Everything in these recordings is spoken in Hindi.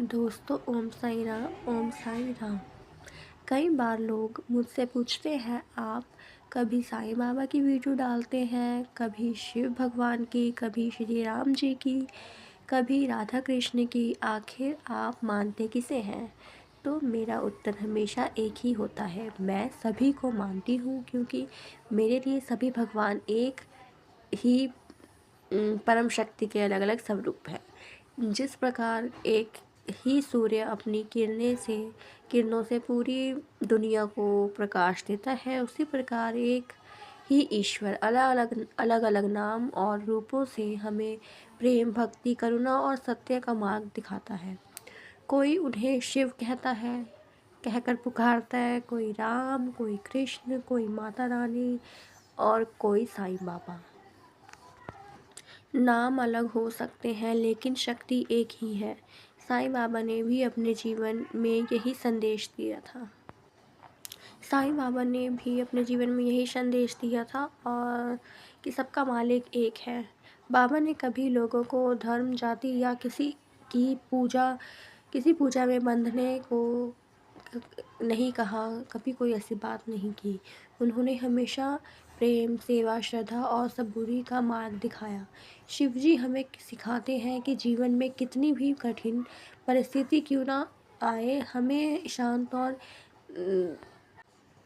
दोस्तों, ओम साई राम, ओम साई राम। कई बार लोग मुझसे पूछते हैं, आप कभी साईं बाबा की वीडियो डालते हैं, कभी शिव भगवान की, कभी श्री राम जी की, कभी राधा कृष्ण की, आखिर आप मानते किसे हैं? तो मेरा उत्तर हमेशा एक ही होता है, मैं सभी को मानती हूँ, क्योंकि मेरे लिए सभी भगवान एक ही परम शक्ति के अलग अलग स्वरूप हैं। जिस प्रकार एक ही सूर्य अपनी किरणों से पूरी दुनिया को प्रकाश देता है, उसी प्रकार एक ही ईश्वर अलग अलग नाम और रूपों से हमें प्रेम, भक्ति, करुणा और सत्य का मार्ग दिखाता है। कोई उन्हें शिव कहकर पुकारता है, कोई राम, कोई कृष्ण, कोई माता रानी और कोई साईं बाबा। नाम अलग हो सकते हैं, लेकिन शक्ति एक ही है। साईं बाबा ने भी अपने जीवन में यही संदेश दिया था। और कि सबका मालिक एक है। बाबा ने कभी लोगों को धर्म, जाति या किसी पूजा में बंधने को नहीं कहा, कभी कोई ऐसी बात नहीं की। उन्होंने हमेशा प्रेम, सेवा, श्रद्धा और सबूरी का मार्ग दिखाया। शिवजी हमें सिखाते हैं कि जीवन में कितनी भी कठिन परिस्थिति क्यों ना आए, हमें शांत और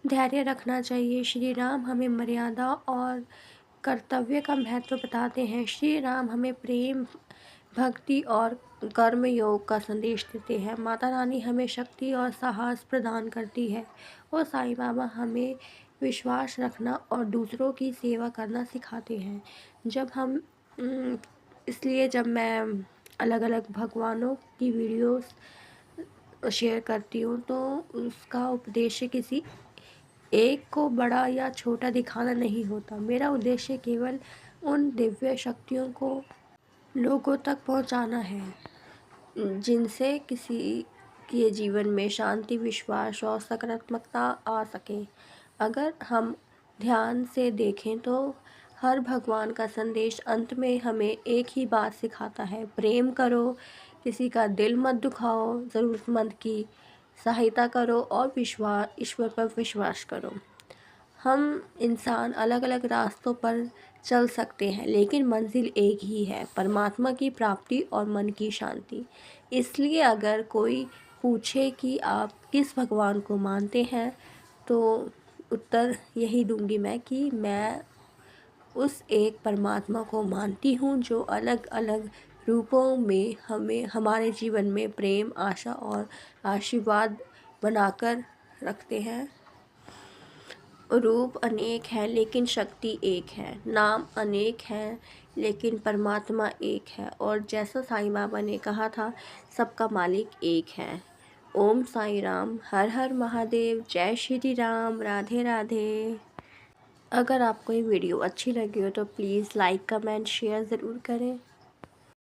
धैर्य रखना चाहिए। श्री राम हमें मर्यादा और कर्तव्य का महत्व बताते हैं। श्री राम हमें प्रेम, भक्ति और कर्म योग का संदेश देते हैं। माता रानी हमें शक्ति और साहस प्रदान करती है और साईं बाबा हमें विश्वास रखना और दूसरों की सेवा करना सिखाते हैं। जब मैं अलग अलग भगवानों की वीडियोस शेयर करती हूँ, तो उसका उद्देश्य किसी एक को बड़ा या छोटा दिखाना नहीं होता। मेरा उद्देश्य केवल उन दिव्य शक्तियों को लोगों तक पहुंचाना है, जिनसे किसी के जीवन में शांति, विश्वास और सकारात्मकता आ सके। अगर हम ध्यान से देखें तो हर भगवान का संदेश अंत में हमें एक ही बात सिखाता है, प्रेम करो, किसी का दिल मत दुखाओ, ज़रूरतमंद की सहायता करो और ईश्वर पर विश्वास करो। हम इंसान अलग अलग रास्तों पर चल सकते हैं, लेकिन मंजिल एक ही है, परमात्मा की प्राप्ति और मन की शांति। इसलिए अगर कोई पूछे कि आप किस भगवान को मानते हैं, तो उत्तर यही दूंगी मैं कि मैं उस एक परमात्मा को मानती हूँ, जो अलग अलग रूपों में हमारे जीवन में प्रेम, आशा और आशीर्वाद बनाकर रखते हैं। रूप अनेक हैं, लेकिन शक्ति एक है। नाम अनेक हैं, लेकिन परमात्मा एक है। और जैसा साईं बाबा ने कहा था, सबका मालिक एक है। ओम साईं राम, हर हर महादेव, जय श्री राम, राधे राधे। अगर आपको ये वीडियो अच्छी लगी हो तो प्लीज़ लाइक, कमेंट, शेयर ज़रूर करें।